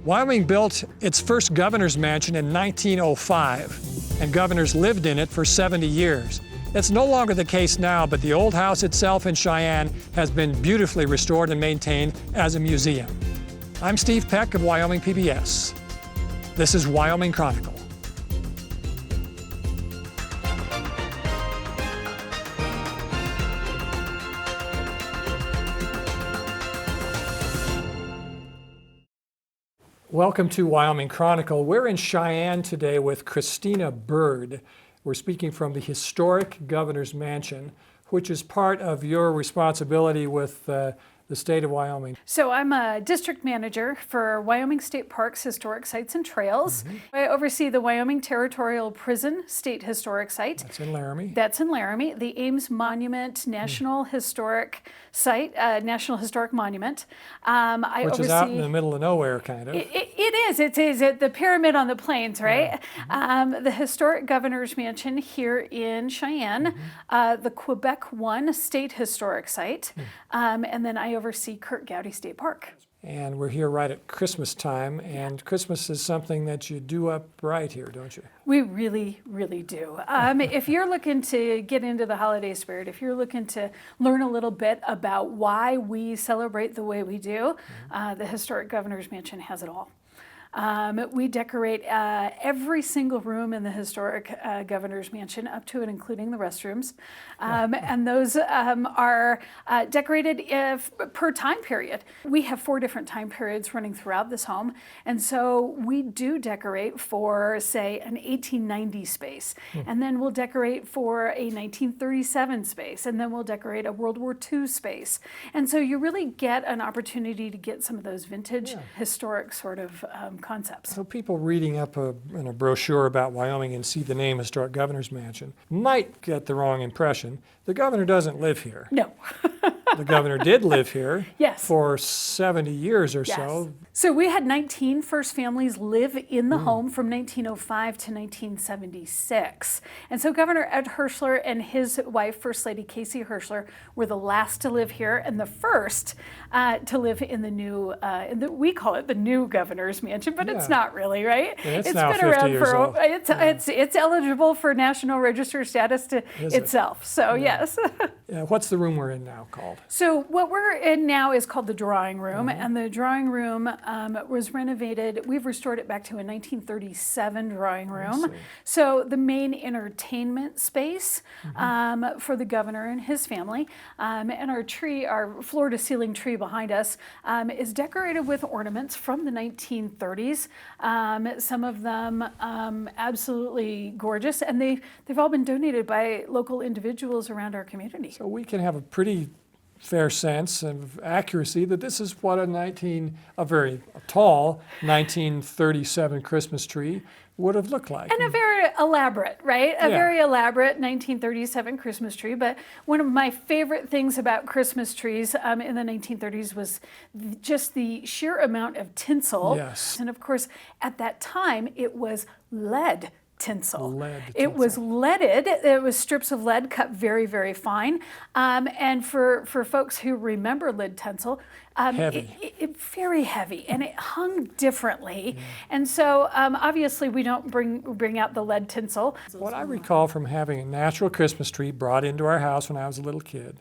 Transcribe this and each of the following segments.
Wyoming built its first governor's mansion in 1905, and governors lived in it for 70 years. It's no longer the case now, but the old house itself in Cheyenne has been beautifully restored and maintained as a museum. I'm Steve Peck of Wyoming PBS. This is Wyoming Chronicle. Welcome to Wyoming Chronicle. We're in Cheyenne today with Christina Bird. We're speaking from the historic Governor's Mansion, which is part of your responsibility with the state of Wyoming. So I'm a district manager for Wyoming State Parks, Historic Sites and Trails. I oversee the Wyoming Territorial Prison State Historic Site. That's in Laramie. That's in Laramie. The Ames Monument National Historic Site, National Historic Monument. Which is out in the middle of nowhere, kind of. It is. It's at the Pyramid on the Plains, right? The Historic Governor's Mansion here in Cheyenne, the Quebec 1 State Historic Site, and then I oversee Kurt Gowdy State Park. And we're here right at Christmas time, and Christmas is something that you do up right here, don't you? We really, really do. If you're looking to get into the holiday spirit, if you're looking to learn a little bit about why we celebrate the way we do, the Historic Governor's Mansion has it all. We decorate every single room in the historic Governor's Mansion, up to and including the restrooms. And those are decorated per time period. We have 4 different time periods running throughout this home. And so we do decorate for, say, an 1890 space. And then we'll decorate for a 1937 space. And then we'll decorate a World War II space. And so you really get an opportunity to get some of those vintage, historic sort of concepts. So people reading up in a brochure about Wyoming and see the name Historic Governor's Mansion might get the wrong impression. The governor doesn't live here. No. The governor did live here Yes. for 70 years or Yes. so. So we had 19 first families live in the home from 1905 to 1976. And so Governor Ed Hirschler and his wife, First Lady Casey Hirschler, were the last to live here and the first to live in the new, we call it the new Governor's Mansion, but it's not really, right? Yeah, it's been now 50 around years for, old. It's eligible for National Register status itself. So yes. What's the room we're in now called? So what we're in now is called the drawing room, and the drawing room was renovated. We've restored it back to a 1937 drawing room. So the main entertainment space for the governor and his family, and our tree, our floor-to-ceiling tree behind us, is decorated with ornaments from the 1930s. Some of them absolutely gorgeous, and they've all been donated by local individuals around our community. So we can have a pretty fair sense of accuracy that this is what a very tall 1937 Christmas tree would have looked like. And a very elaborate, right? A very elaborate 1937 Christmas tree. But one of my favorite things about Christmas trees in the 1930s was just the sheer amount of tinsel. Yes. And of course, at that time, it was lead tinsel. It was leaded. It was strips of lead cut very, very fine. And for folks who remember lead tinsel, it very heavy, and it hung differently. And so obviously we don't bring out the lead tinsel. What I recall from having a natural Christmas tree brought into our house when I was a little kid,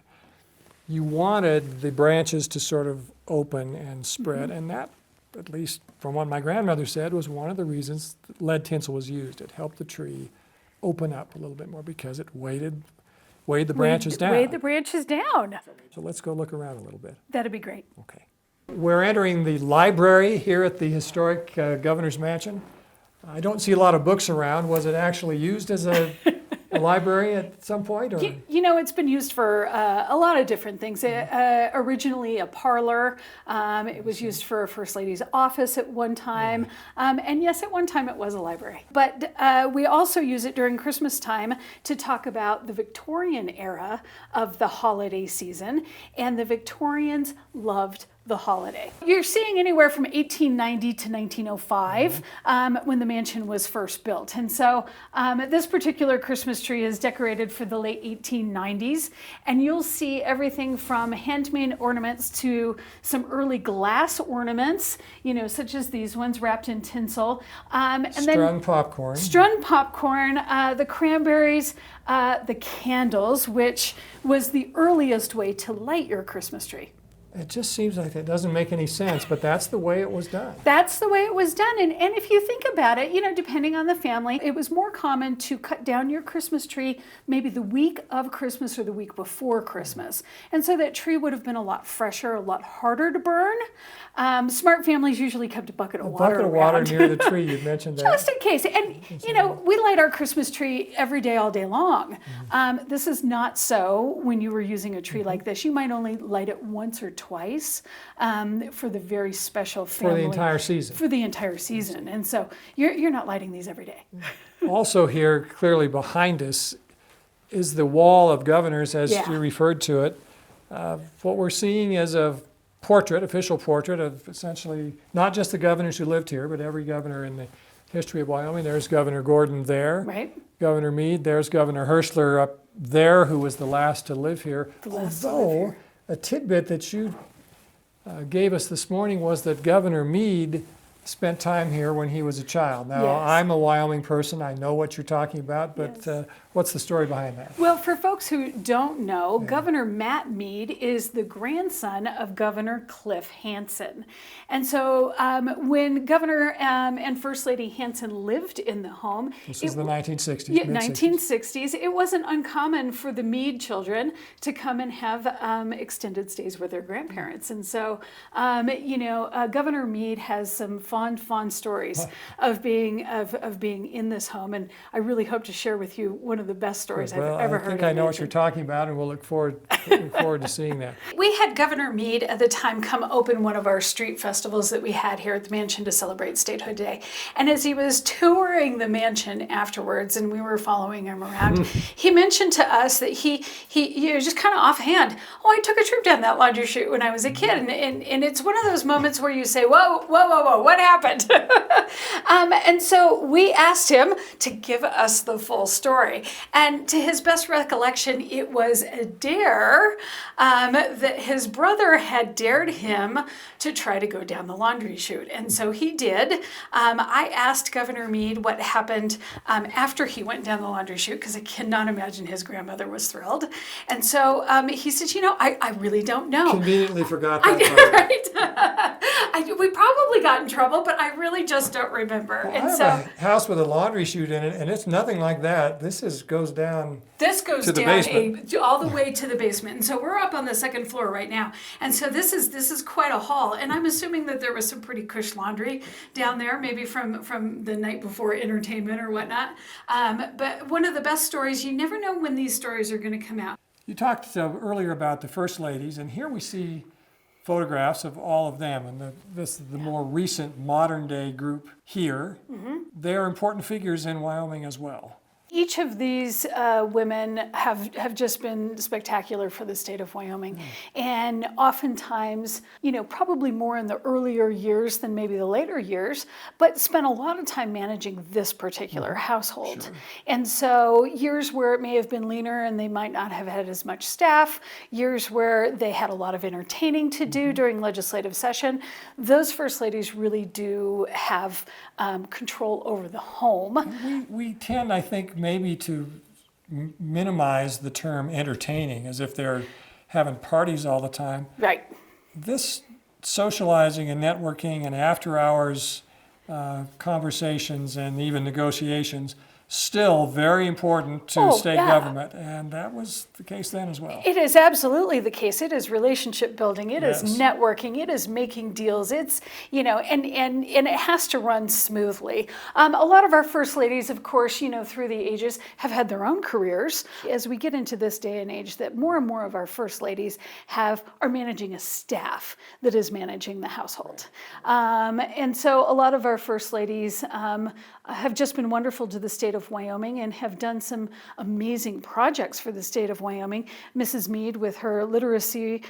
you wanted the branches to sort of open and spread, and that, at least from what my grandmother said, was one of the reasons that lead tinsel was used. It helped the tree open up a little bit more because it weighed the branches down. Weighed the branches down. So let's go look around a little bit. That'd be great. Okay. We're entering the library here at the historic Governor's Mansion. I don't see a lot of books around. Was it actually used as a library at some point? Or? You know, it's been used for a lot of different things. Originally a parlor. It was used for First Lady's office at one time. And yes, at one time it was a library. But we also use it during Christmas time to talk about the Victorian era of the holiday season. And the Victorians loved the holiday. You're seeing anywhere from 1890 to 1905 when the mansion was first built. And so this particular Christmas tree is decorated for the late 1890s. And you'll see everything from handmade ornaments to some early glass ornaments, such as these ones wrapped in tinsel. And Strung popcorn. Strung popcorn, the cranberries, the candles, which was the earliest way to light your Christmas tree. It just seems like it doesn't make any sense, but that's the way it was done. That's the way it was done. And if you think about it, depending on the family, it was more common to cut down your Christmas tree maybe the week of Christmas or the week before Christmas. And so that tree would have been a lot fresher, a lot harder to burn. Smart families usually kept a bucket of water bucket of water around. near the tree, you mentioned that. Just in case. And, we light our Christmas tree every day, all day long. This is not so when you were using a tree like this. You might only light it once or twice for the very special family. For the entire season. For the entire season. And so you're not lighting these every day. Also here, clearly behind us, is the wall of governors, as you referred to it. What we're seeing is a official portrait of essentially not just the governors who lived here, but every governor in the history of Wyoming. There's Governor Gordon there. Right. Governor Meade. There's Governor Herschler up there, who was the last to live here. Although, a tidbit that you gave us this morning was that Governor Meade spent time here when he was a child. Now, Yes. I'm a Wyoming person. I know what you're talking about, but what's the story behind that? Well, for folks who don't know, Governor Matt Meade is the grandson of Governor Cliff Hansen. And so when Governor and First Lady Hansen lived in the home, This is the 1960s, yeah, mid-60s. 1960s, it wasn't uncommon for the Meade children to come and have extended stays with their grandparents. And so, Governor Meade has some fond stories of being in this home, and I really hope to share with you one of the best stories I've ever heard. I think I know what you're talking about, and we'll look forward to seeing that. We had Governor Meade at the time come open one of our street festivals that we had here at the mansion to celebrate Statehood Day. And as he was touring the mansion afterwards, and we were following him around, he mentioned to us that he just kind of offhand, I took a trip down that laundry chute when I was a kid. And it's one of those moments where you say, whoa, what happened? And so we asked him to give us the full story. And to his best recollection, it was a dare that his brother had dared him to try to go down the laundry chute. And so he did. I asked Governor Meade what happened after he went down the laundry chute, because I cannot imagine his grandmother was thrilled. And so he said, I really don't know. Conveniently forgot that part. Right? We probably got in trouble, but I really just don't remember. Well, I have a house with a laundry chute in it, and it's nothing like that. This goes down. This goes to the down basement. all the way to the basement. And so we're up on the second floor right now. And so this is quite a hall. And I'm assuming that there was some pretty cush laundry down there, maybe from the night before entertainment or whatnot. But one of the best stories, you never know when these stories are going to come out. You talked earlier about the first ladies, and here we see photographs of all of them, and this is the more recent modern day group here. They are important figures in Wyoming as well. Each of these women have just been spectacular for the state of Wyoming. And oftentimes, probably more in the earlier years than maybe the later years, but spent a lot of time managing this particular household. Sure. And so years where it may have been leaner and they might not have had as much staff, years where they had a lot of entertaining to do during legislative session, those first ladies really do have control over the home. We tend, I think, maybe to minimize the term entertaining, as if they're having parties all the time. Right. This socializing and networking and after hours conversations and even negotiations, still very important to state government, and that was the case then as well. It is absolutely the case. It is relationship building. It is networking. It is making deals. It's, and it has to run smoothly. A lot of our first ladies, of course, through the ages have had their own careers. As we get into this day and age, that more and more of our first ladies are managing a staff that is managing the household. And so a lot of our first ladies have just been wonderful to the state of of Wyoming and have done some amazing projects for the state of Wyoming. Mrs. Mead with her literacy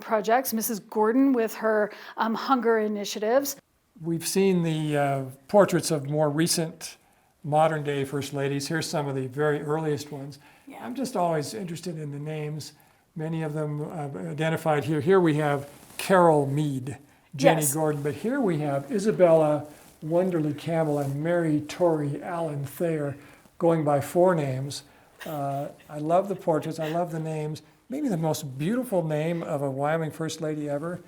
projects, Mrs. Gordon with her hunger initiatives. We've seen the portraits of more recent modern day First Ladies. Here's some of the very earliest ones. Yeah. I'm just always interested in the names. Many of them identified here. Here we have Carol Mead, Jenny Yes. Gordon, but here we have Isabella Wonderly Campbell and Mary Torrey Allen Thayer, going by four names. I love the portraits, I love the names. Maybe the most beautiful name of a Wyoming First Lady ever,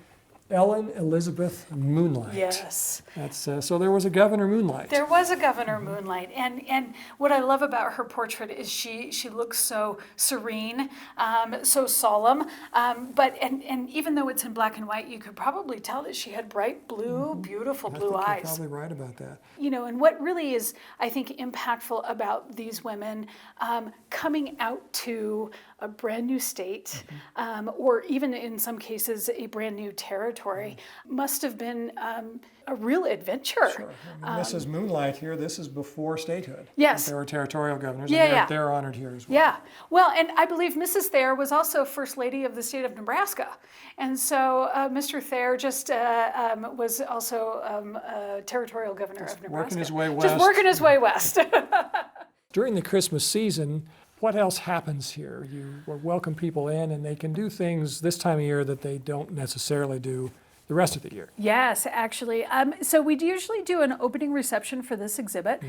Ellen Elizabeth Moonlight. Yes. That's, so there was a Governor Moonlight. There was a Governor Moonlight, and what I love about her portrait is she looks so serene, so solemn, but even though it's in black and white, you could probably tell that she had bright blue, beautiful blue I think eyes. you're probably right about that. You know, and what really is, I think, impactful about these women coming out to a brand new state, or even in some cases a brand new territory, must have been a real adventure. Sure. I mean, Mrs. Moonlight here, this is before statehood. Yes. There were territorial governors, Yeah, and yeah. they're honored here as well. Yeah, well, and I believe Mrs. Thayer was also First Lady of the state of Nebraska. And so Mr. Thayer just was also territorial governor of Nebraska. Working his way Just west. working his way west. During the Christmas season, what else happens here? You welcome people in, and they can do things this time of year that they don't necessarily do the rest of the year. Yes, actually. So we usually do an opening reception for this exhibit.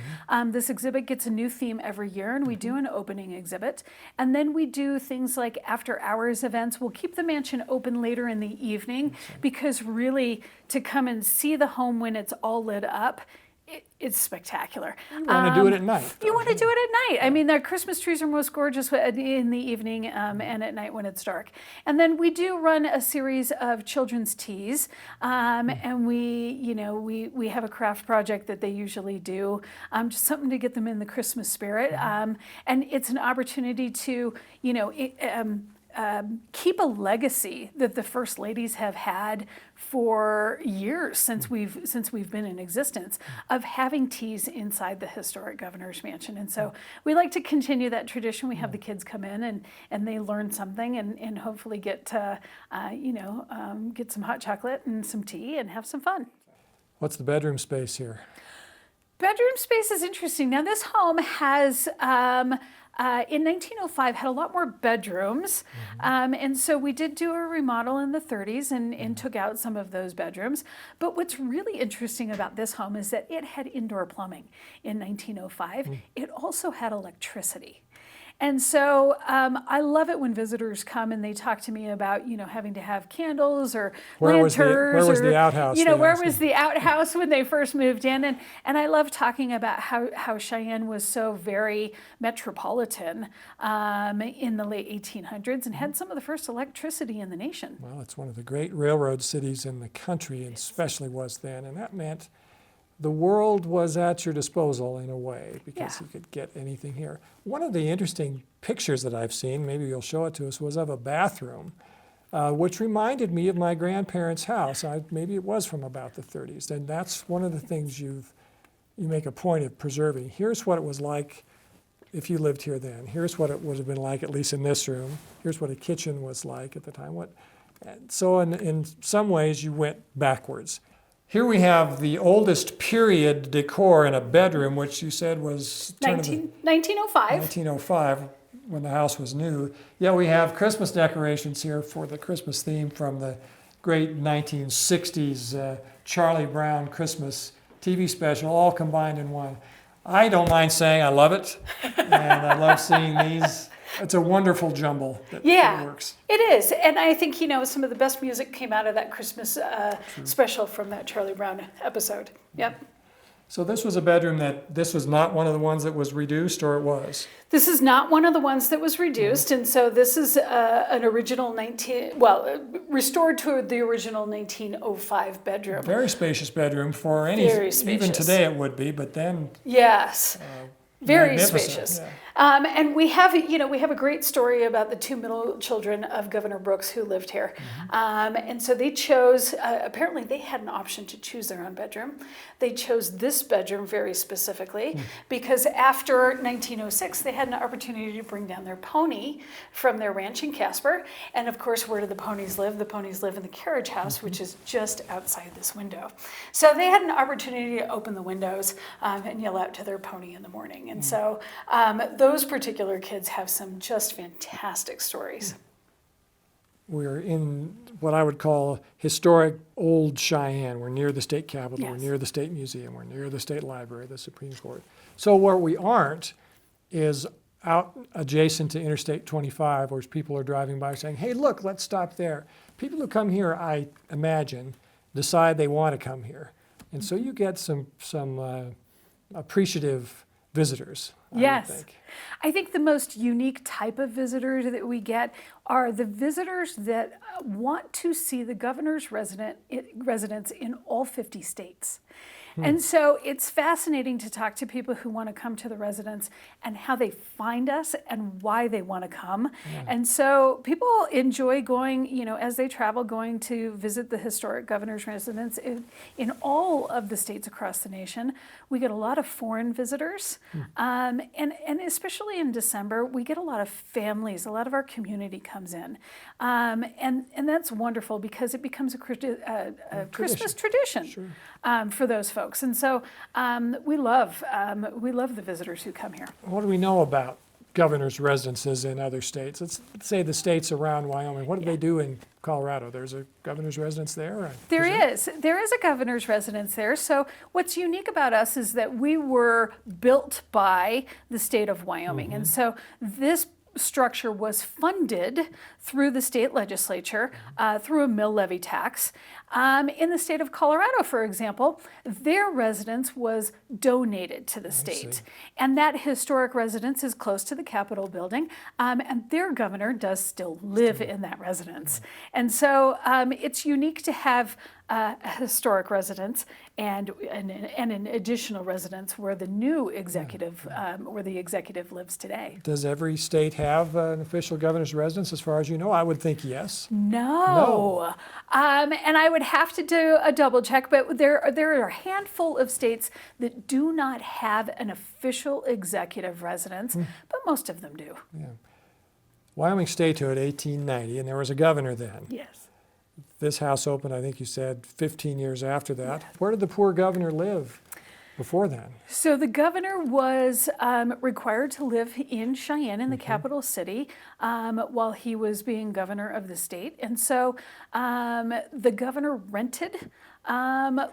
This exhibit gets a new theme every year, and we do an opening exhibit. And then we do things like after hours events. We'll keep the mansion open later in the evening because really to come and see the home when it's all lit up, it's spectacular. You want to do it at night. You want to do it at night. I mean, the Christmas trees are most gorgeous in the evening and at night when it's dark. And then we do run a series of children's teas, and we have a craft project that they usually do, just something to get them in the Christmas spirit. And it's an opportunity to, keep a legacy that the First Ladies have had for years since we've been in existence of having teas inside the historic governor's mansion. And so we like to continue that tradition. We have the kids come in and they learn something and hopefully get to get some hot chocolate and some tea and have some fun. What's the bedroom space here? Bedroom space is interesting. Now this home has in 1905 had a lot more bedrooms, and so we did do a remodel in the 30s and took out some of those bedrooms. But what's really interesting about this home is that it had indoor plumbing in 1905. It also had electricity. And so I love it when visitors come and they talk to me about, having to have candles or lanterns. Where was the outhouse? Where was the outhouse when they first moved in? And I love talking about how Cheyenne was so very metropolitan in the late 1800s and had some of the first electricity in the nation. Well, it's one of the great railroad cities in the country, and especially was then. And that meant the world was at your disposal in a way because you could get anything here. One of the interesting pictures that I've seen, maybe you'll show it to us, was of a bathroom, which reminded me of my grandparents' house. Maybe it was from about the 30s. And that's one of the things you make a point of preserving. Here's what it was like if you lived here then. Here's what it would have been like, at least in this room. Here's what a kitchen was like at the time. So in some ways, you went backwards. Here we have the oldest period decor in a bedroom, which you said was 1905. 1905, when the house was new. Yeah, we have Christmas decorations here for the Christmas theme from the great 1960s Charlie Brown Christmas TV special, all combined in one. I don't mind saying I love it, and I love seeing these. It's a wonderful jumble that works. It is. And I think, some of the best music came out of that Christmas special from that Charlie Brown episode. Yep. So this was a bedroom this was not one of the ones that was reduced, or it was? This is not one of the ones that was reduced. And so this is an original restored to the original 1905 bedroom. Very spacious bedroom for any, even today it would be, but then. Yes. Very Magnificent, spacious. And we have, we have a great story about the two middle children of Governor Brooks who lived here. And so they chose, apparently they had an option to choose their own bedroom. They chose this bedroom very specifically because after 1906, they had an opportunity to bring down their pony from their ranch in Casper. And of course, where do the ponies live? The ponies live in the carriage house, which is just outside this window. So they had an opportunity to open the windows and yell out to their pony in the morning. And so those particular kids have some just fantastic stories. We're in what I would call historic old Cheyenne. We're near the state capitol, Yes. we're near the state museum, we're near the state library, the Supreme Court. So where we aren't is out adjacent to Interstate 25, where people are driving by saying, hey, look, let's stop there. People who come here, I imagine, decide they want to come here. And so you get some appreciative visitors, I would Yes. think. I think the most unique type of visitors that we get are the visitors that want to see the governor's residence in all 50 states. And so it's fascinating to talk to people who want to come to the residence and how they find us and why they want to come. And so people enjoy going, as they travel, going to visit the historic governor's residence in all of the states across the nation. We get a lot of foreign visitors. And especially in December, we get a lot of families. A lot of our community comes in. And that's wonderful because it becomes a Christmas tradition for those folks. And so we love the visitors who come here. What do we know about governor's residences in other states? Let's say the states around Wyoming. What do they do in Colorado? There's a governor's residence there? There is a governor's residence there. So what's unique about us is that we were built by the state of Wyoming. And so this structure was funded through the state legislature, through a mill levy tax. In the state of Colorado, for example, their residence was donated to the state. And that historic residence is close to the Capitol building, and their governor does still live in that residence. And so it's unique to have a historic residence and an additional residence where the new executive, where the executive lives today. Does every state have an official governor's residence, as far as you know? I would think yes. No. And I would have to do a double check, but there are a handful of states that do not have an official executive residence, but most of them do. Yeah. Wyoming statehood, 1890, and there was a governor then. Yes. This house opened, I think you said, 15 years after that. Yes. Where did the poor governor live before then? So the governor was required to live in Cheyenne, in the capital city, while he was being governor of the state. And so the governor rented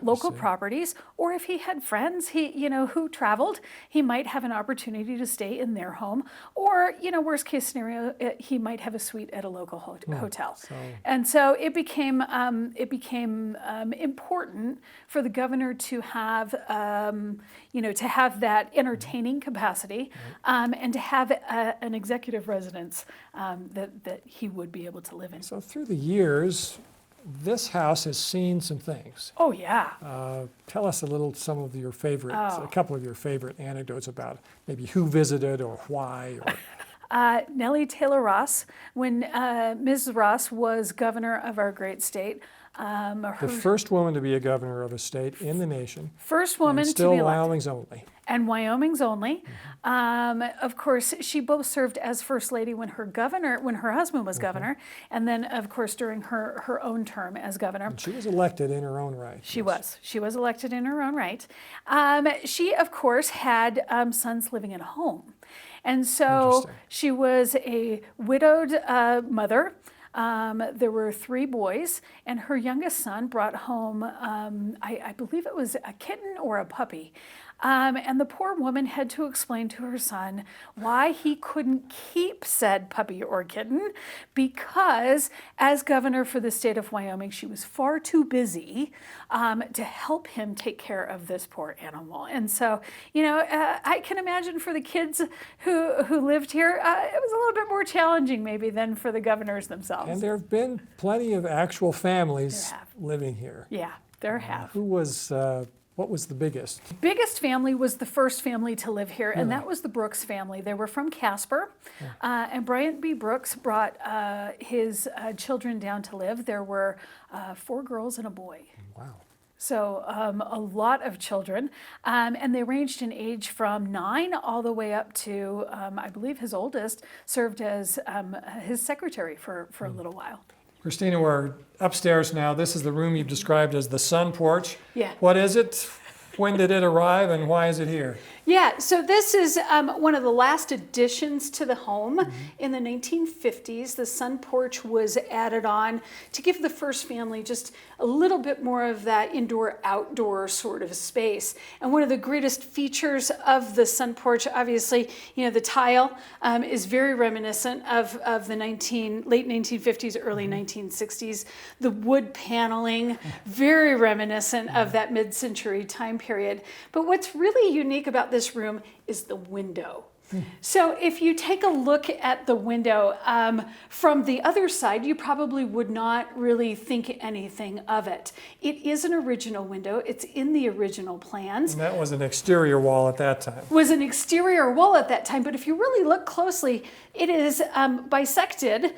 local properties, or if he had friends who traveled, he might have an opportunity to stay in their home, or worst case scenario, he might have a suite at a local hotel. And so it became important for the governor to have that entertaining capacity, and to have an executive residence that he would be able to live in. So through the years, this house has seen some things. Oh, yeah. Tell us some of your favorite, a couple of your favorite anecdotes about maybe who visited or why. Or Nellie Taylor Ross, when Mrs. Ross was governor of our great state. The first woman to be a governor of a state in the nation. First woman and to be elected. Still Wyoming's only. And Wyoming's only. Of course, she both served as first lady when her husband was governor, and then, of course, during her own term as governor. And she was elected in her own right. She was elected in her own right. She, of course, had sons living at home. And so she was a widowed mother. There were 3 boys, and her youngest son brought home, I believe it was a kitten or a puppy. And the poor woman had to explain to her son why he couldn't keep said puppy or kitten, because as governor for the state of Wyoming, she was far too busy to help him take care of this poor animal. And so, I can imagine for the kids who lived here, it was a little bit more challenging maybe than for the governors themselves. And there have been plenty of actual families living here. Yeah, there have. Who was What was the biggest? Biggest family was the first family to live here, and that was the Brooks family. They were from Casper, and Bryant B. Brooks brought his children down to live. There were 4 girls and a boy. Wow. So a lot of children, and they ranged in age from 9 all the way up to, I believe his oldest served as his secretary for a little while. Christina, we're upstairs now. This is the room you've described as the sun porch. Yeah. What is it? When did it arrive and why is it here? Yeah, so this is one of the last additions to the home. In the 1950s. The sun porch was added on to give the first family just a little bit more of that indoor-outdoor sort of space. And one of the greatest features of the sun porch, obviously, the tile is very reminiscent of the late 1950s, early 1960s. The wood paneling, very reminiscent of that mid-century time period. But what's really unique about this room is the window. So if you take a look at the window from the other side, you probably would not really think anything of it. It is an original window. It's in the original plans. And that was an exterior wall at that time. Was an exterior wall at that time, but if you really look closely, it is bisected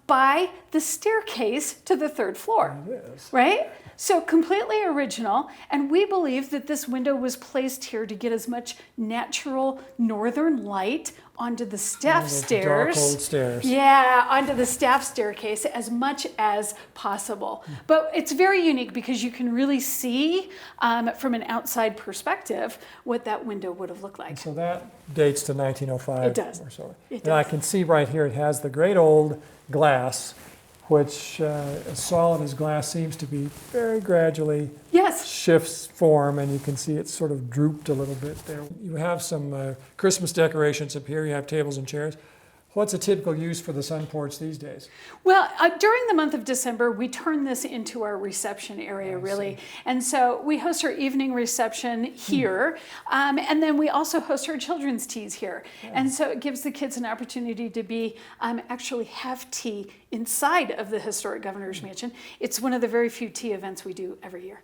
by the staircase to the 3rd floor. It is. Right? So completely original, and we believe that this window was placed here to get as much natural northern light onto the staff stairs. Dark old stairs. Yeah, onto the staff staircase as much as possible. But it's very unique because you can really see from an outside perspective what that window would have looked like. So that dates to 1905 It does. or so. It And I does. can see right here it has the great old glass, which as solid as glass seems to be, very gradually Yes. shifts form, and you can see it's sort of drooped a little bit there. You have some Christmas decorations up here. You have tables and chairs. What's a typical use for the sun porch these days? Well, during the month of December, we turn this into our reception area, really. And so we host our evening reception here, and then we also host our children's teas here. And so it gives the kids an opportunity to actually have tea inside of the historic Governor's Mansion. It's one of the very few tea events we do every year.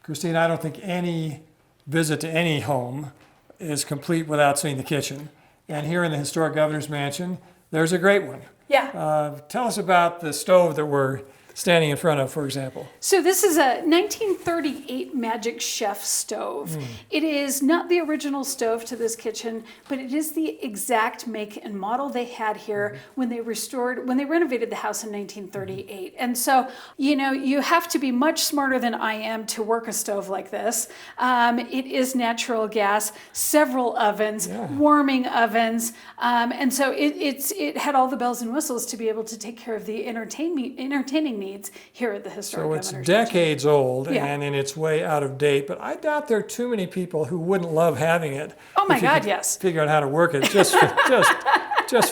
Christine, I don't think any visit to any home is complete without seeing the kitchen. And here in the historic Governor's Mansion, there's a great one. Yeah. Tell us about the stove that we're standing in front of, for example. So this is a 1938 Magic Chef stove. It is not the original stove to this kitchen, but it is the exact make and model they had here when they renovated the house in 1938. And so, you have to be much smarter than I am to work a stove like this. It is natural gas, several ovens, warming ovens. And so it had all the bells and whistles to be able to take care of the entertaining needs here at the historic So it's Governor's decades old Yeah. and in its way out of date, but I doubt there are too many people who wouldn't love having it. Oh my if you God, could yes. Figure out how to work it. Just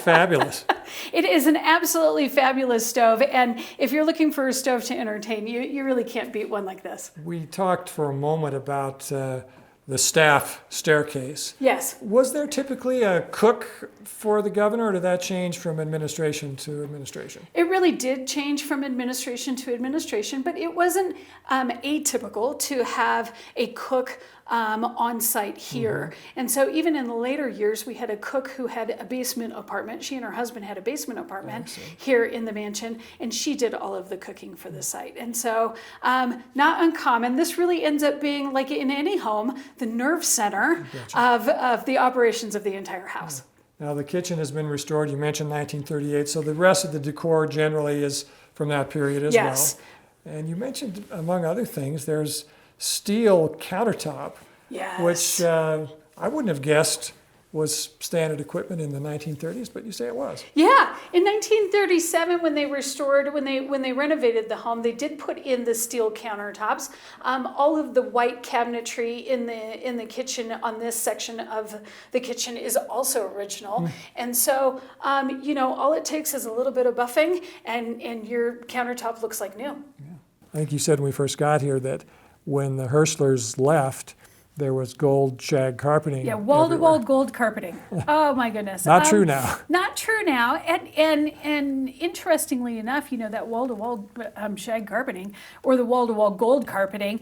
fabulous. It is an absolutely fabulous stove, and if you're looking for a stove to entertain, you really can't beat one like this. We talked for a moment about the staff staircase. Yes. Was there typically a cook for the governor, or did that change from administration to administration? It really did change from administration to administration, but it wasn't atypical to have a cook on site here. And so even in the later years, we had a cook who had a basement apartment. She and her husband had a basement apartment here in the mansion, and she did all of the cooking for the site. And so not uncommon. This really ends up being, like in any home, the nerve center of the operations of the entire house. Now the kitchen has been restored. You mentioned 1938, so the rest of the decor generally is from that period as Yes. well. And you mentioned, among other things, there's steel countertop, Yes. which I wouldn't have guessed was standard equipment in the 1930s, but you say it was. Yeah, in 1937, when they renovated the home, they did put in the steel countertops. All of the white cabinetry in the kitchen on this section of the kitchen is also original, and so all it takes is a little bit of buffing, and your countertop looks like new. I think you said when we first got here that when the Hirschlers left, there was gold shag carpeting. Yeah, wall-to-wall gold carpeting. Oh my goodness. Not true now. Not true now. And interestingly enough, that wall-to-wall shag carpeting or the wall-to-wall gold carpeting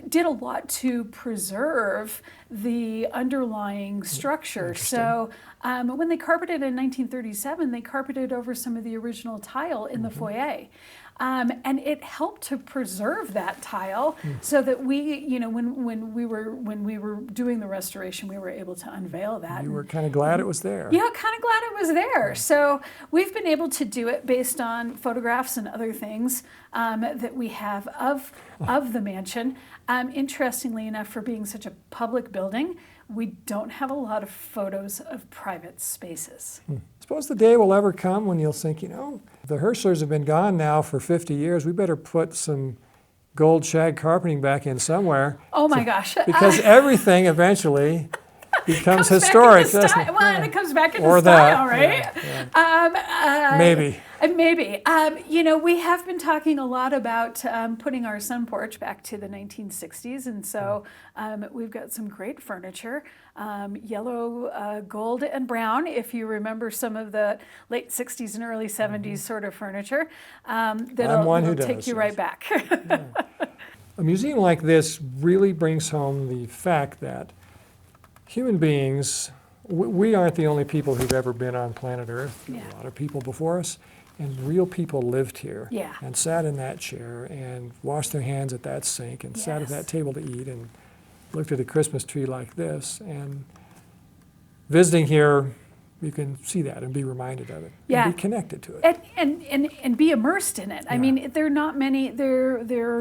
did a lot to preserve the underlying structure. So when they carpeted in 1937, they carpeted over some of the original tile in the foyer. And it helped to preserve that tile so that we, when we were doing the restoration, we were able to unveil that. You were kind of glad it was there. Yeah, kind of glad it was there. So we've been able to do it based on photographs and other things that we have of the mansion. Interestingly enough, for being such a public building, we don't have a lot of photos of private spaces. Suppose the day will ever come when you'll think, the Herschlers have been gone now for 50 years. We better put some gold shag carpeting back in somewhere. Oh my gosh. Because everything eventually becomes historic, doesn't it? Well, and it comes back into Or style, that. right? Yeah. Maybe. Maybe. We have been talking a lot about putting our sun porch back to the 1960s, and so we've got some great furniture, yellow, gold, and brown, if you remember some of the late 60s and early 70s sort of furniture. That'll take you right back. Yeah. A museum like this really brings home the fact that human beings, we aren't the only people who've ever been on planet Earth. Yeah. A lot of people before us, and real people lived here Yeah. and sat in that chair and washed their hands at that sink and sat at Yes. that table to eat and looked at a Christmas tree like this. And visiting here, you can see that and be reminded of it Yeah. and be connected to it. And be immersed in it. I Yeah. mean, there are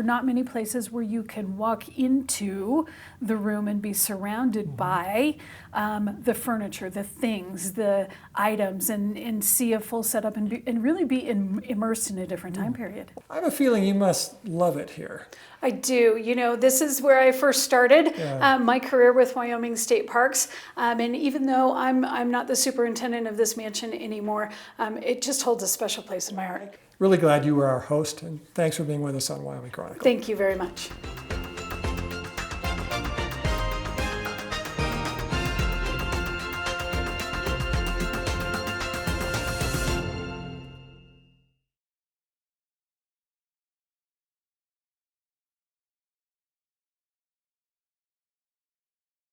not many places where you can walk into the room and be surrounded by the furniture, the things, the items, and see a full setup and really be immersed in a different time period. I have a feeling you must love it here. I do. This is where I first started Yeah. my career with Wyoming State Parks. And even though I'm not the superintendent of this mansion anymore, it just holds a special place in my heart. Really glad you were our host, and thanks for being with us on Wyoming Chronicle. Thank you very much.